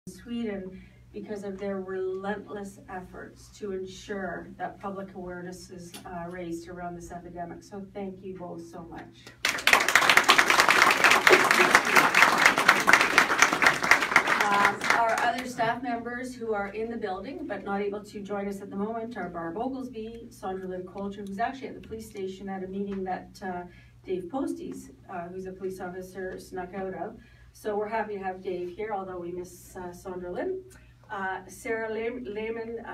Sweden because of their relentless efforts to ensure that public awareness is raised around this epidemic. So thank you both so much. Our other staff members who are in the building but not able to join us at the moment are Barb Oglesby, Sandra Lynn Coulter, who's actually at the police station at a meeting that Dave Postes, who's a police officer, snuck out of. So we're happy to have Dave here, although we miss Sandra Lynn. Sarah Lehman,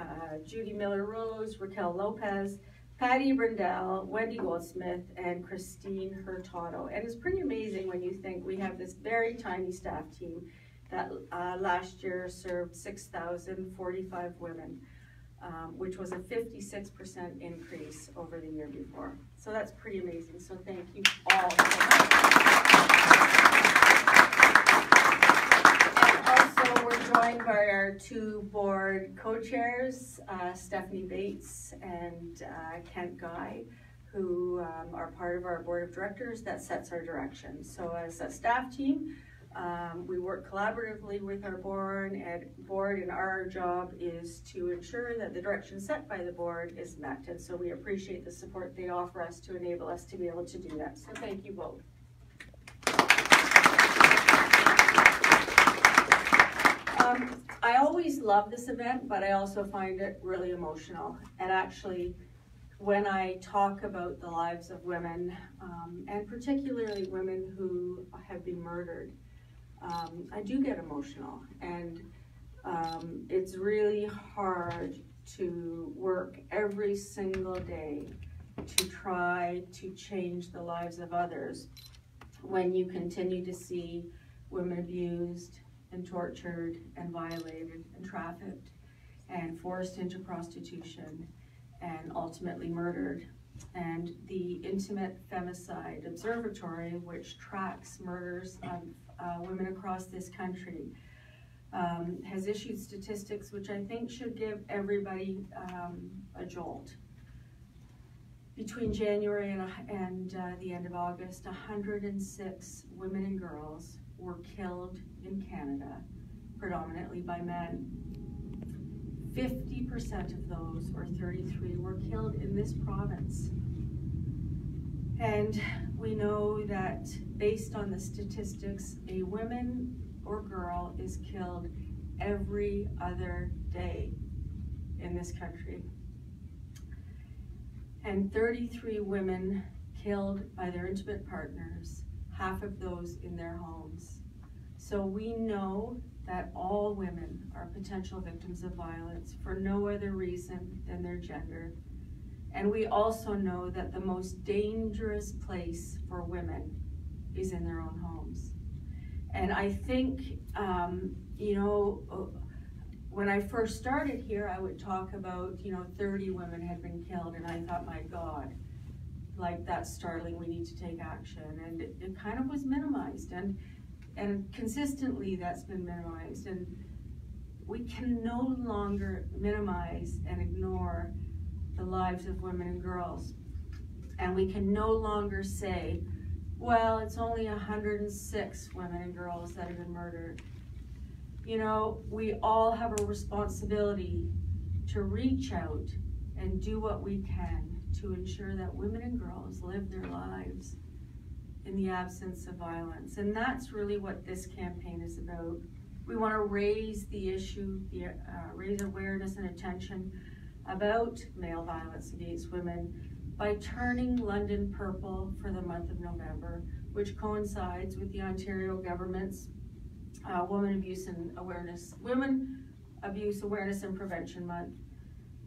Judy Miller-Rose, Raquel Lopez, Patty Brindell, Wendy Goldsmith, and Christine Hurtado. And it's pretty amazing when you think we have this very tiny staff team that last year served 6,045 women, which was a 56% increase over the year before. So that's pretty amazing. So thank you all so much. We're joined by our two board co-chairs, Stephanie Bates and Kent Guy, who are part of our board of directors that sets our direction. So as a staff team, we work collaboratively with our board, and our job is to ensure that the direction set by the board is met. And so we appreciate the support they offer us to enable us to be able to do that. So thank you both. I always love this event, but I also find it really emotional. And actually, when I talk about the lives of women, and particularly women who have been murdered, I do get emotional. And it's really hard to work every single day to try to change the lives of others when you continue to see women abused and tortured and violated and trafficked and forced into prostitution and ultimately murdered. And the Intimate Femicide Observatory, which tracks murders of women across this country, has issued statistics which I think should give everybody a jolt. Between January and the end of August, 106 women and girls were killed in Canada, predominantly by men. 50% of those, or 33, were killed in this province. And we know that based on the statistics, a woman or girl is killed every other day in this country. And 33 women killed by their intimate partners, half of those in their homes. So we know that all women are potential victims of violence for no other reason than their gender. And we also know that the most dangerous place for women is in their own homes. And I think, you know, when I first started here, I would talk about, 30 women had been killed, and I thought, my God, like, that's startling, we need to take action. And it kind of was minimized, and consistently that's been minimized. And we can no longer minimize and ignore the lives of women and girls. And we can no longer say, well, it's only 106 women and girls that have been murdered. You know, we all have a responsibility to reach out and do what we can to ensure that women and girls live their lives in the absence of violence. And that's really what this campaign is about. We want to raise the issue, raise awareness and attention about male violence against women by turning London purple for the month of November, which coincides with the Ontario government's Women Abuse Awareness and Prevention Month.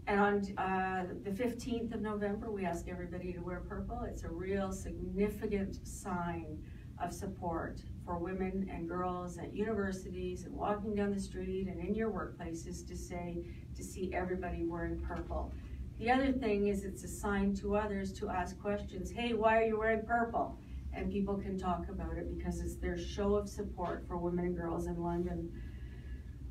And on the 15th of November, we ask everybody to wear purple. It's a real significant sign of support for women and girls at universities and walking down the street and in your workplaces to see everybody wearing purple. The other thing is it's a sign to others to ask questions. Hey, why are you wearing purple? And people can talk about it because it's their show of support for women and girls in London.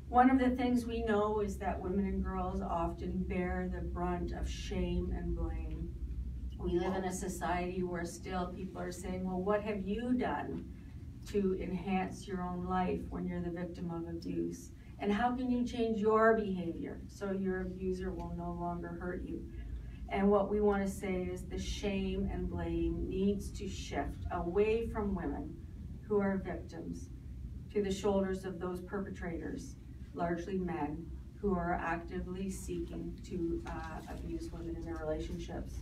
One of the things we know is that women and girls often bear the brunt of shame and blame. We live in a society where still people are saying, well, what have you done to enhance your own life when you're the victim of abuse? And how can you change your behavior so your abuser will no longer hurt you? And what we want to say is the shame and blame needs to shift away from women who are victims to the shoulders of those perpetrators, largely men, who are actively seeking to abuse women in their relationships.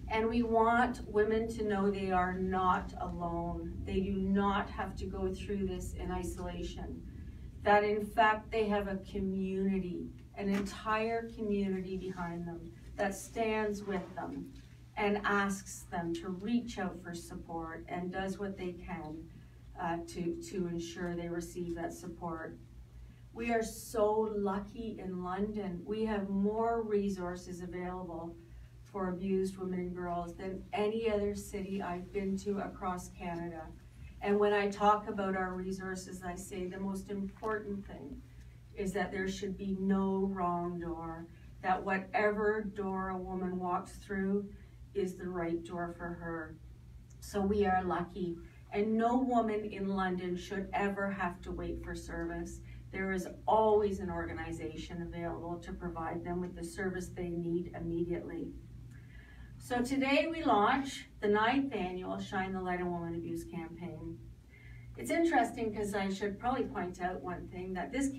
And we want women to know they are not alone. They do not have to go through this in isolation. That in fact they have a community, an entire community behind them that stands with them and asks them to reach out for support and does what they can to ensure they receive that support. We are so lucky in London. We have more resources available for abused women and girls than any other city I've been to across Canada. And when I talk about our resources, I say the most important thing is that there should be no wrong door, that whatever door a woman walks through is the right door for her. So we are lucky. And no woman in London should ever have to wait for service. There is always an organization available to provide them with the service they need immediately. So today we launch the 9th annual Shine the Light on Women Abuse campaign. It's interesting because I should probably point out one thing, that this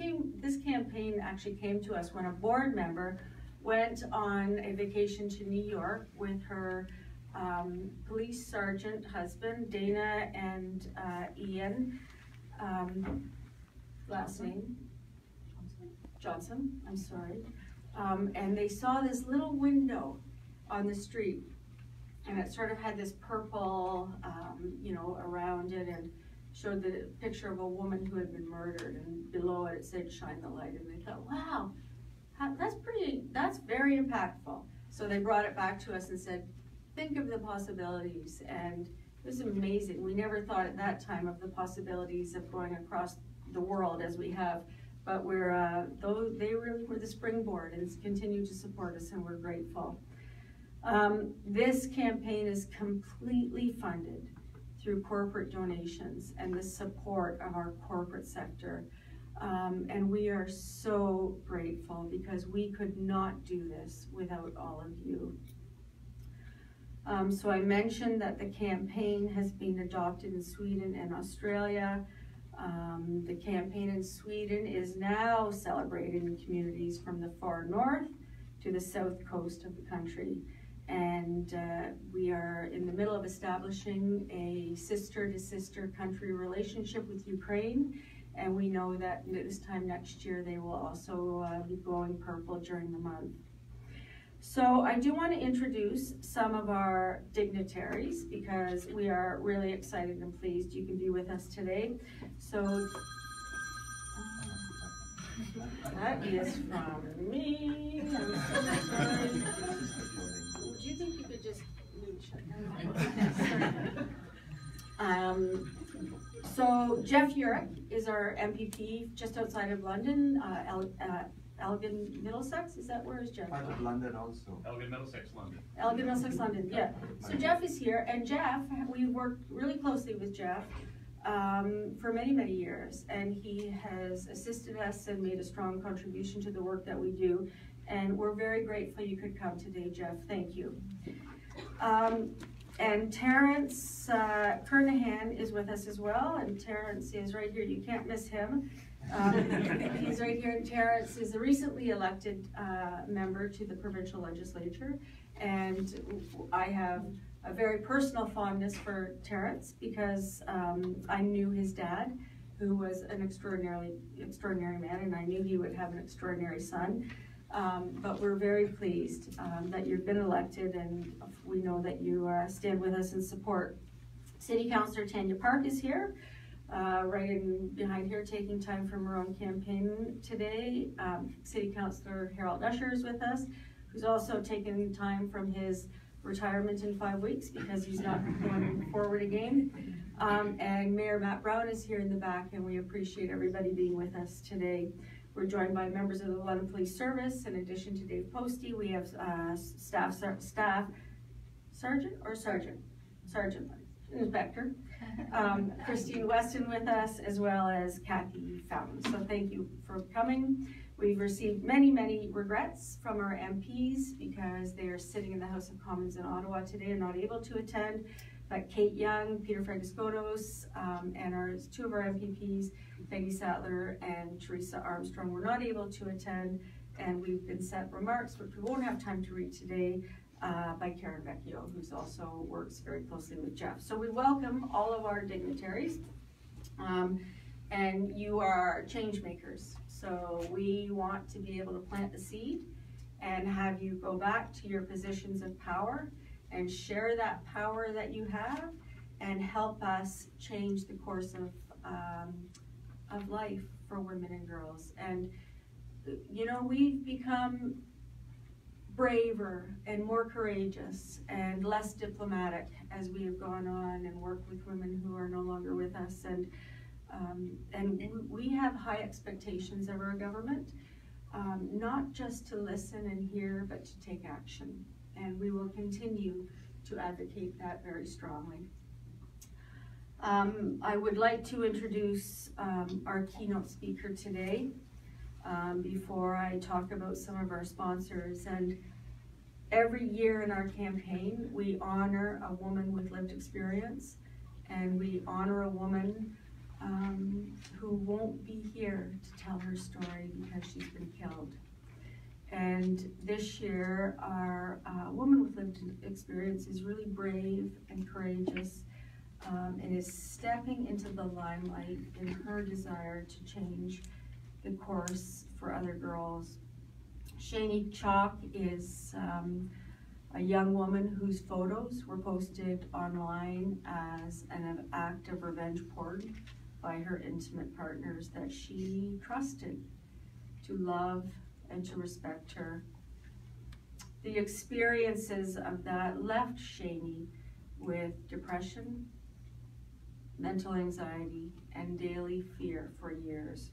campaign actually came to us when a board member went on a vacation to New York with her police sergeant husband, Dana and Ian, last name? Johnson, I'm sorry. And they saw this little window on the street, and it sort of had this purple, around it, and showed the picture of a woman who had been murdered, and below it said "Shine the Light." And they thought, wow, that's very impactful. So they brought it back to us and said, think of the possibilities. And it was amazing. We never thought at that time of the possibilities of going across the world as we have, but they really were the springboard and continue to support us, and we're grateful. This campaign is completely funded through corporate donations and the support of our corporate sector. And we are so grateful because we could not do this without all of you. So I mentioned that the campaign has been adopted in Sweden and Australia. The campaign in Sweden is now celebrated in communities from the far north to the south coast of the country. And we are in the middle of establishing a sister-to-sister country relationship with Ukraine. And we know that this time next year they will also be glowing purple during the month. So I do want to introduce some of our dignitaries because we are really excited and pleased you can be with us today. So that is from me. I'm so sorry. Do you think you could just so Jeff Urich is our MPP just outside of London, Elgin, Middlesex, is that where is Jeff? Part of London also. Elgin, Middlesex, London. Elgin, Middlesex, London, yeah. So Jeff is here, and Jeff, we worked really closely with Jeff for many, many years, and he has assisted us and made a strong contribution to the work that we do, and we're very grateful you could come today, Jeff. Thank you. And Terrence Kernahan is with us as well, and Terrence is right here. You can't miss him. He's right here. Terrence is a recently elected member to the provincial legislature, and I have a very personal fondness for Terrence because I knew his dad, who was an extraordinary man, and I knew he would have an extraordinary son. But we're very pleased that you've been elected, and we know that you stand with us in support. City Councillor Tanya Park is here, right in behind here, taking time from her own campaign today. City Councillor Harold Usher is with us, who's also taken time from his retirement in 5 weeks because he's not going forward again. And Mayor Matt Brown is here in the back, and we appreciate everybody being with us today. We're joined by members of the London Police Service. In addition to Dave Posty, we have Sergeant Inspector Christine Weston with us, as well as Kathy Fountain. So thank you for coming. We've received many, many regrets from our MPs because they are sitting in the House of Commons in Ottawa today and not able to attend. But Kate Young, Peter Franciscotos, and two of our MPPs, Peggy Sattler and Teresa Armstrong, were not able to attend, and we've been sent remarks, which we won't have time to read today, by Karen Vecchio, who's also works very closely with Jeff. So we welcome all of our dignitaries, and you are change makers. So we want to be able to plant the seed and have you go back to your positions of power and share that power that you have and help us change the course of life for women and girls. And you know, we've become braver and more courageous and less diplomatic as we have gone on and worked with women who are no longer with us. And we have high expectations of our government, not just to listen and hear, but to take action. And we will continue to advocate that very strongly. I would like to introduce our keynote speaker today. Before I talk about some of our sponsors. And every year in our campaign, we honor a woman with lived experience, and we honor a woman who won't be here to tell her story because she's been killed. And this year, our woman with lived experience is really brave and courageous, and is stepping into the limelight in her desire to change the course for other girls. Shani Chalk is a young woman whose photos were posted online as an act of revenge porn by her intimate partners that she trusted to love and to respect her. The experiences of that left Shani with depression, mental anxiety, and daily fear for years.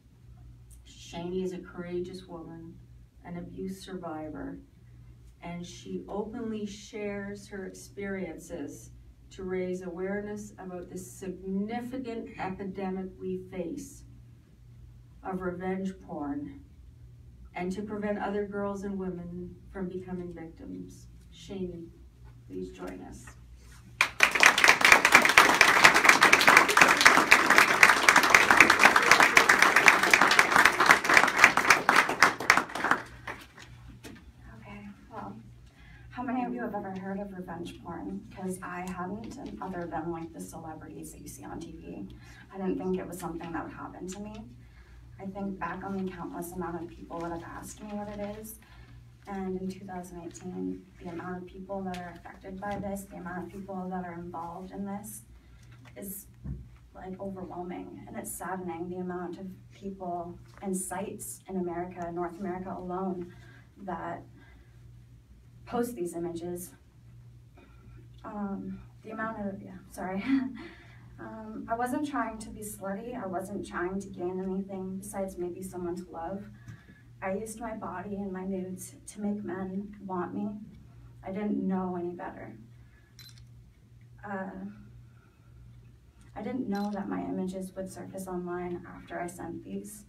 Shani is a courageous woman, an abuse survivor, and she openly shares her experiences to raise awareness about the significant epidemic we face of revenge porn and to prevent other girls and women from becoming victims. Shani, please join us. How many of you have ever heard of revenge porn? Because I hadn't, and other than like the celebrities that you see on TV. I didn't think it was something that would happen to me. I think back on the countless amount of people that have asked me what it is, and in 2018, the amount of people that are affected by this, the amount of people that are involved in this is like overwhelming, and it's saddening the amount of people and sites in America, North America alone, that post these images. The amount of, I wasn't trying to be slutty. I wasn't trying to gain anything besides maybe someone to love. I used my body and my nudes to make men want me. I didn't know any better. I didn't know that my images would surface online after I sent these.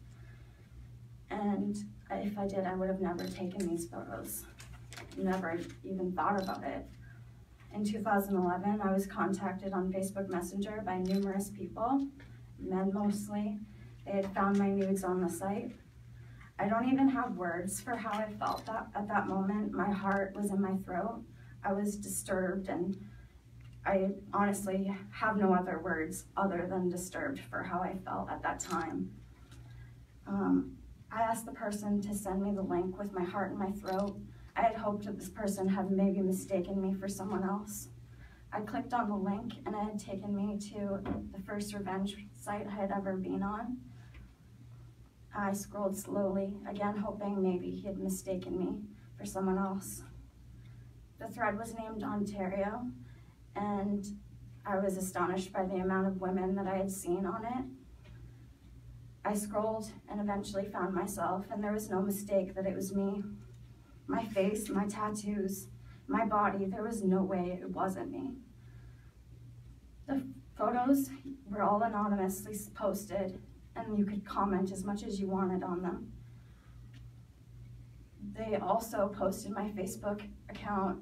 And if I did, I would have never taken these photos. Never even thought about it. In 2011, I was contacted on Facebook Messenger by numerous people, men mostly. They had found my nudes on the site. I don't even have words for how I felt at that moment. My heart was in my throat. I was disturbed, and I honestly have no other words other than disturbed for how I felt at that time. I asked the person to send me the link with my heart in my throat. I had hoped that this person had maybe mistaken me for someone else. I clicked on the link, and it had taken me to the first revenge site I had ever been on. I scrolled slowly, again hoping maybe he had mistaken me for someone else. The thread was named Ontario, and I was astonished by the amount of women that I had seen on it. I scrolled and eventually found myself, and there was no mistake that it was me. My face, my tattoos, my body, there was no way it wasn't me. The Photos were all anonymously posted, and you could comment as much as you wanted on them. They also posted my Facebook account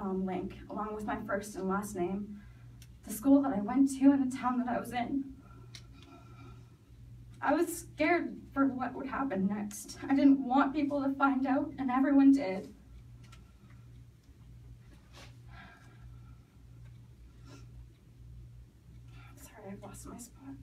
link, along with my first and last name, the school that I went to, and the town that I was in. I was scared for what would happen next. I didn't want people to find out, and everyone did. Sorry, I've lost my spot.